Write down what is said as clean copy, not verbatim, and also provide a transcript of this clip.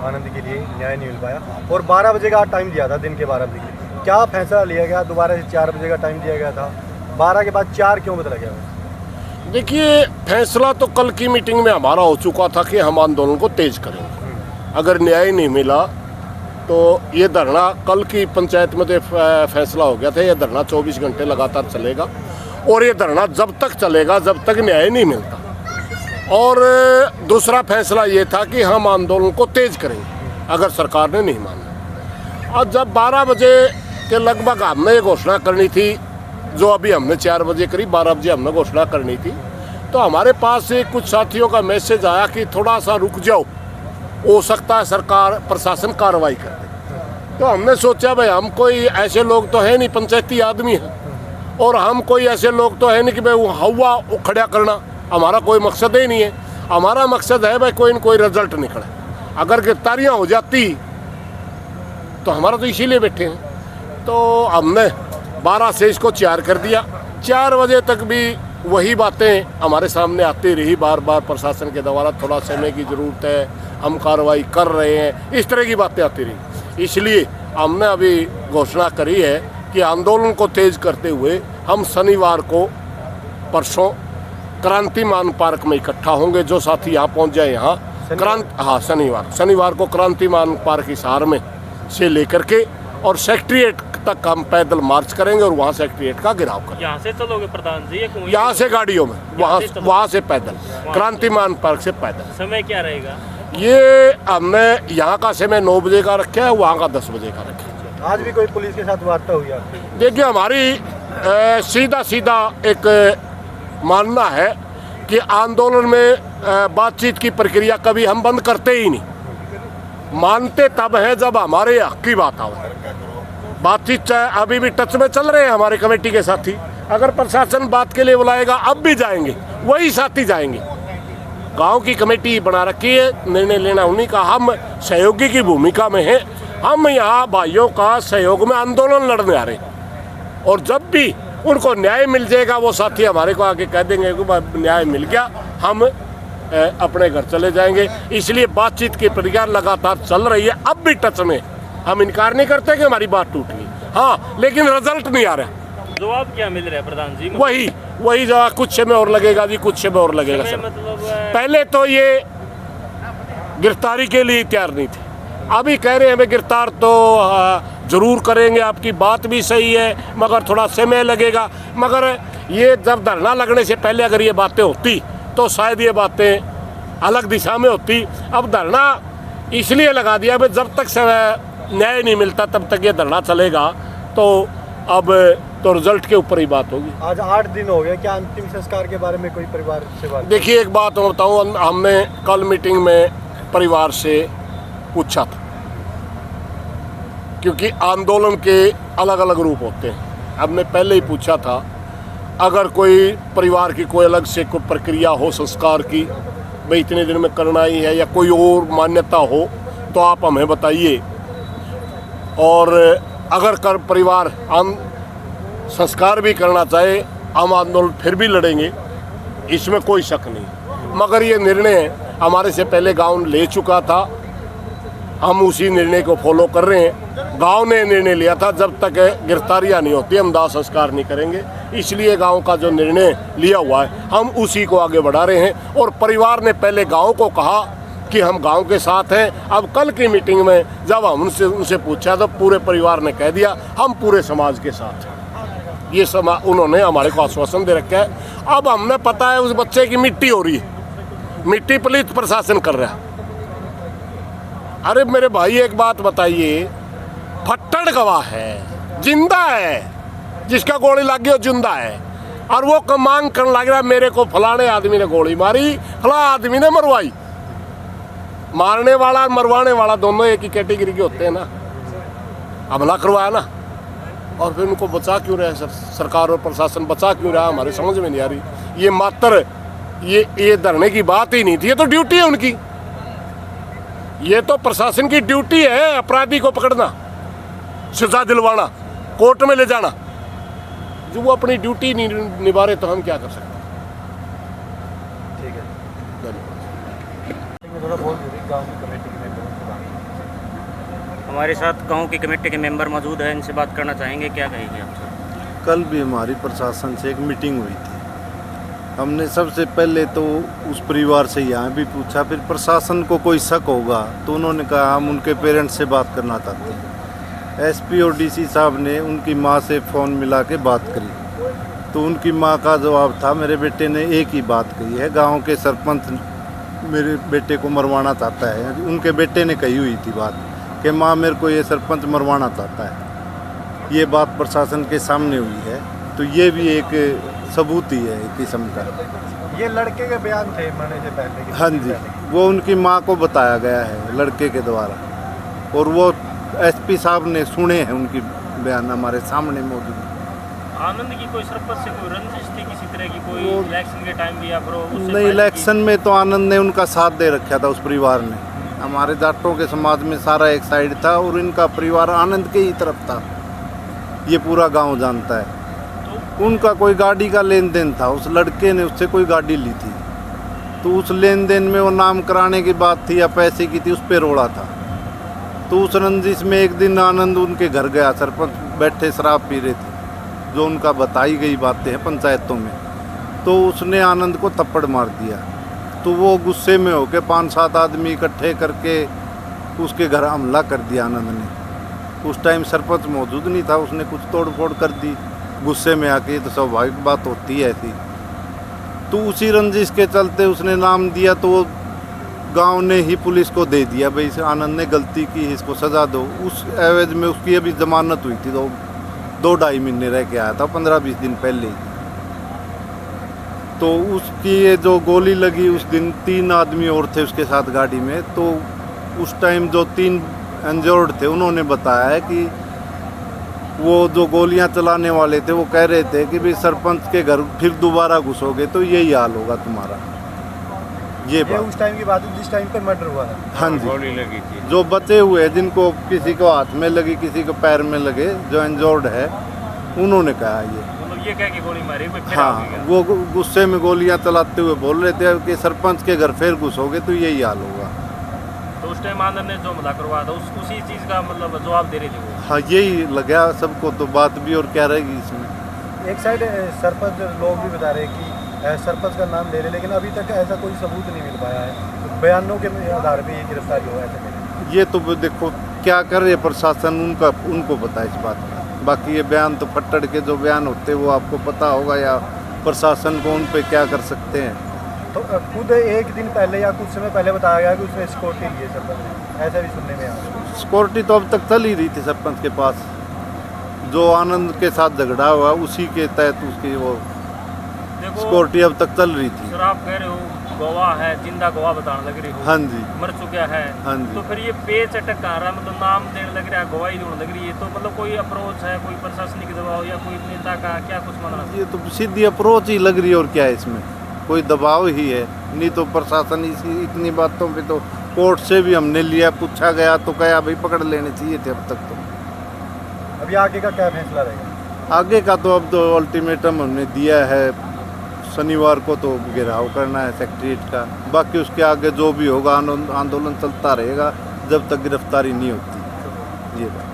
आनंद के लिए न्याय नहीं मिल पाया और 12 बजे का टाइम दिया था, दिन के 12 बजे के। क्या फैसला लिया गया? दोबारा से 4 बजे का टाइम दिया गया था, 12 के बाद 4 क्यों बदला गया? देखिए, फैसला तो कल की मीटिंग में हमारा हो चुका था कि हम आंदोलन को तेज करेंगे। अगर न्याय नहीं मिला तो ये धरना, कल की पंचायत में तो फैसला हो गया था, ये धरना 24 घंटे लगातार चलेगा और ये धरना जब तक चलेगा जब तक न्याय नहीं मिलता। और दूसरा फैसला ये था कि हम आंदोलन को तेज करेंगे अगर सरकार ने नहीं माना। और जब 12 बजे के लगभग हमने ये घोषणा करनी थी, जो अभी हमने 4 बजे करी, 12 बजे हमने घोषणा करनी थी, तो हमारे पास से कुछ साथियों का मैसेज आया कि थोड़ा सा रुक जाओ, हो सकता है सरकार प्रशासन कार्रवाई कर दे। तो हमने सोचा भाई हम कोई ऐसे लोग तो है नहीं, पंचायती आदमी है, और हम कोई ऐसे लोग तो है नहीं कि भाई वो हवा खड़ा करना हमारा कोई मकसद ही नहीं है। हमारा मकसद है भाई कोई न कोई रिजल्ट निकले। अगर गिरफ्तारियाँ हो जाती तो हमारा तो इसीलिए बैठे हैं। तो हमने 12 से इसको 4 कर दिया। 4 बजे तक भी वही बातें हमारे सामने आती रही, बार बार प्रशासन के द्वारा थोड़ा समय की ज़रूरत है, हम कार्रवाई कर रहे हैं, इस तरह की बातें आती रही। इसलिए हमने अभी घोषणा करी है कि आंदोलन को तेज करते हुए हम शनिवार को, परसों क्रांति मान पार्क में इकट्ठा होंगे। जो साथी यहाँ पहुँच जाए, यहाँ शनिवार को क्रांति मान पार्क हिसार में से लेकर के और सेक्रेटेरिएट तक हम पैदल मार्च करेंगे और वहाँ सेक्रेटेरिएट का घेराव करेंगे। यहाँ से चलोगे प्रधान जी? यहाँ से गाड़ियों में, वहाँ से पैदल, क्रांति मान पार्क से पैदल। समय क्या रहेगा? ये हमने यहाँ का समय 9 बजे का रखा है, वहाँ का 10 बजे का रखा है। आज भी कोई पुलिस के साथ वार्ता हुई है? देखिए, हमारी सीधा एक मानना है कि आंदोलन में बातचीत की प्रक्रिया कभी हम बंद करते ही नहीं। मानते तब है जब हमारे हक की बात आओ। बातचीत अभी भी टच में चल रहे हैं हमारे कमेटी के साथी। अगर प्रशासन बात के लिए बुलाएगा अब भी जाएंगे, वही साथी जाएंगे। गांव की कमेटी बना रखी है, निर्णय लेना उन्हीं का, हम सहयोगी की भूमिका में हैं। हम यहाँ भाइयों का सहयोग में आंदोलन लड़ने आ रहे हैं और जब भी उनको न्याय मिल जाएगा वो साथी हमारे को आके कह देंगे कि न्याय मिल गया, हम अपने घर चले जाएंगे। इसलिए बातचीत की प्रक्रिया लगातार चल रही है, अब भी टच में। हम इनकार नहीं करते कि हमारी बात टूट गई, हाँ, लेकिन रिजल्ट नहीं आ रहा। जवाब क्या मिल रहा है प्रधान जी? वही जवाब, कुछ समय और लगेगा जी, कुछ समय और लगेगा सर। मतलब पहले तो ये गिरफ्तारी के लिए तैयार नहीं थे, अभी कह रहे हैं हमें गिरफ्तार तो जरूर करेंगे। आपकी बात भी सही है, मगर थोड़ा समय लगेगा। मगर ये जब धरना लगने से पहले अगर ये बातें होती तो शायद ये बातें अलग दिशा में होती। अब धरना इसलिए लगा दिया भाई जब तक न्याय नहीं मिलता तब तक ये धरना चलेगा। तो अब तो रिजल्ट के ऊपर ही बात होगी। आज 8 दिन हो गए, क्या अंतिम संस्कार के बारे में कोई परिवार से बात? देखिए, एक बात मैं बताऊँ, हमने कल मीटिंग में परिवार से पूछा था, क्योंकि आंदोलन के अलग अलग रूप होते हैं। हमने पहले ही पूछा था अगर कोई परिवार की कोई अलग से कोई प्रक्रिया हो संस्कार की, भाई इतने दिन में करना ही है या कोई और मान्यता हो तो आप हमें बताइए। और अगर परिवार संस्कार भी करना चाहे, हम आंदोलन फिर भी लड़ेंगे, इसमें कोई शक नहीं। मगर ये निर्णय हमारे से पहले गांव ले चुका था, हम उसी निर्णय को फॉलो कर रहे हैं। गांव ने निर्णय लिया था जब तक गिरफ्तारियां नहीं होती हम दाह संस्कार नहीं करेंगे, इसलिए गांव का जो निर्णय लिया हुआ है हम उसी को आगे बढ़ा रहे हैं। और परिवार ने पहले गांव को कहा कि हम गांव के साथ हैं। अब कल की मीटिंग में जब हम उनसे पूछा तो पूरे परिवार ने कह दिया हम पूरे समाज के साथ हैं। ये उन्होंने हमारे को आश्वासन दे रखा है। अब हमें पता है उस बच्चे की मिट्टी हो रही है, मिट्टी पलीत प्रशासन कर रहा है। अरे मेरे भाई, एक बात बताइए, फट्टड़ गवाह है, जिंदा है, जिसका गोली लग गई वो जिंदा है, और वो मांग करने लग रहा मेरे को फलाने आदमी ने गोली मारी, फला आदमी ने मरवाई। मारने वाला और मरवाने वाला दोनों एक ही कैटेगरी के होते हैं ना। हमला करवाया ना, और फिर उनको बचा क्यों रहा है सरकार और प्रशासन, बचा क्यों रहा, हमारे समझ में नहीं आ रही। ये मात्र ये धरने की बात ही नहीं थी, ये तो ड्यूटी है उनकी। ये तो प्रशासन की ड्यूटी है अपराधी को पकड़ना, सजा दिलवाना, कोर्ट में ले जाना। जो वो अपनी ड्यूटी नहीं निभा रहे तो हम क्या कर सकते हैं। ठीक है, धन्यवाद। थोड़ा बहुत गाँव की कमेटी के मेंबर हमारे साथ गांव की कमेटी के मेंबर मौजूद हैं, इनसे बात करना चाहेंगे। क्या कहेंगे आप सर? कल भी हमारी प्रशासन से एक मीटिंग हुई थी। हमने सबसे पहले तो उस परिवार से यहाँ भी पूछा, फिर प्रशासन को कोई शक होगा तो उन्होंने कहा हम उनके पेरेंट्स से बात करना चाहते हैं। एसपी और डीसी साहब ने उनकी माँ से फ़ोन मिला के बात करी तो उनकी माँ का जवाब था मेरे बेटे ने एक ही बात कही है, गांव के सरपंच मेरे बेटे को मरवाना चाहता है। उनके बेटे ने कही हुई थी बात कि माँ मेरे को ये सरपंच मरवाना चाहता है। ये बात प्रशासन के सामने हुई है, तो ये भी एक सबूत ही है एक किस्म का। ये लड़के के बयान थे मरने से पहले के? हाँ जी, वो उनकी माँ को बताया गया है लड़के के द्वारा, और वो एसपी साहब ने सुने हैं उनकी बयान, हमारे सामने मौजूद है। आनंद की कोई सरपंच से कोई रंजिश थी किसी तरह की, कोई वो- इलेक्शन के टाइम भी या फिर उससे नहीं, पहले की? इलेक्शन में तो आनंद ने उनका साथ दे रखा था उस परिवार ने। हमारे जाटों के समाज में सारा एक साइड था और इनका परिवार आनंद के ही तरफ था, ये पूरा गांव जानता है। उनका कोई गाड़ी का लेन देन था, उस लड़के ने उससे कोई गाड़ी ली थी, तो उस लेन देन में वो नाम कराने की बात थी या पैसे की थी, उस पर रोड़ा था। तो उस रंजिश में एक दिन आनंद उनके घर गया, सरपंच बैठे शराब पी रहे थे, जो उनका बताई गई बातें हैं पंचायतों में, तो उसने आनंद को थप्पड़ मार दिया। तो वो गुस्से में होकर 5-7 आदमी इकट्ठे करके उसके घर हमला कर दिया आनंद ने। उस टाइम सरपंच मौजूद नहीं था, उसने कुछ तोड़ फोड़ कर दी गुस्से में आके, तो स्वाभाविक बात होती है ऐसी। तो उसी रंजिश के चलते उसने नाम दिया, तो गांव ने ही पुलिस को दे दिया, भाई इस आनंद ने गलती की, इसको सजा दो। उस एवज में उसकी अभी जमानत हुई थी, तो 2-2.5 महीने रह के आया था 15-20 दिन पहले ही। तो उसकी ये जो गोली लगी उस दिन, 3 आदमी और थे उसके साथ गाड़ी में, तो उस टाइम जो 3 इंजर्ड थे उन्होंने बताया है कि वो जो गोलियां चलाने वाले थे वो कह रहे थे कि भाई सरपंच के घर फिर दोबारा घुसोगे तो यही हाल होगा तुम्हारा। ये बात उस टाइम की बात है जिस टाइम पे मर्डर हुआ था? हाँ जी, जो बचे हुए जिनको किसी को हाथ में लगी, किसी को पैर में लगे, जो इंजर्ड है, उन्होंने कहा ये। मतलब ये कह के गोली मारी कोई फिर हाँ, आ गया? वो गुस्से में गोलियां चलाते हुए बोल रहे थे कि सरपंच के घर फिर घुसोगे तो यही हाल होगा। तो उस टाइम आनंद ने जो हमला करवाया था उसी चीज़ का मतलब जवाब दे रहे थे वो? हाँ, यही लगा सबको, तो बात भी और क्या रहेगी इसमें। एक साइड सरपंच लोग भी बता रहे हैं कि सरपंच का नाम ले रहे, लेकिन अभी तक ऐसा कोई सबूत नहीं मिल पाया है। तो बयानों के आधार पे ये गिरफ्तारी हुआ है। ये तो देखो क्या कर रहे प्रशासन, उनको पता है इस बात का। बाकी ये बयान तो फट्टड़ के जो बयान होते हैं वो आपको पता होगा, या प्रशासन को उन पे क्या कर सकते हैं। तो खुद एक दिन पहले या कुछ समय पहले बताया गया कि उसने सिक्योरिटी ली है सरपंच ने, ऐसा भी सुनने में आया। सिक्योरिटी तो अब तक चल ही रही थी सरपंच के पास, जो आनंद के साथ झगड़ा हुआ उसी के तहत उसकी वो देखो सिक्योरिटी अब तक चल रही थी। सर, आप कह रहे हो गवाह है, जिंदा गवाह बताने लग रही हो, हाँ जी, मर चुका है, हाँ जी। तो फिर ये पेच अटक कहाँ रहा, मतलब नाम देने लग रहा है, गवाही देने लग रही है, तो मतलब कोई अप्रोच है, कोई प्रशासनिक दबाव या कोई नेता का क्या कुछ मतलब? ये तो सीधी अप्रोच ही लग रही है, और क्या है इसमें, कोई दबाव ही है। नहीं तो प्रशासन इतनी बातों पे तो कोर्ट से भी हमने लिया, पूछा गया तो कहा भाई पकड़ लेने चाहिए थे अब तक। तो अभी आगे का क्या फैसला रहेगा? आगे का तो अब तो अल्टीमेटम हमने दिया है, शनिवार को तो घेराव करना है सेक्रेटरीट का। बाकी उसके आगे जो भी होगा आंदोलन चलता रहेगा जब तक गिरफ्तारी नहीं होती। ये बात।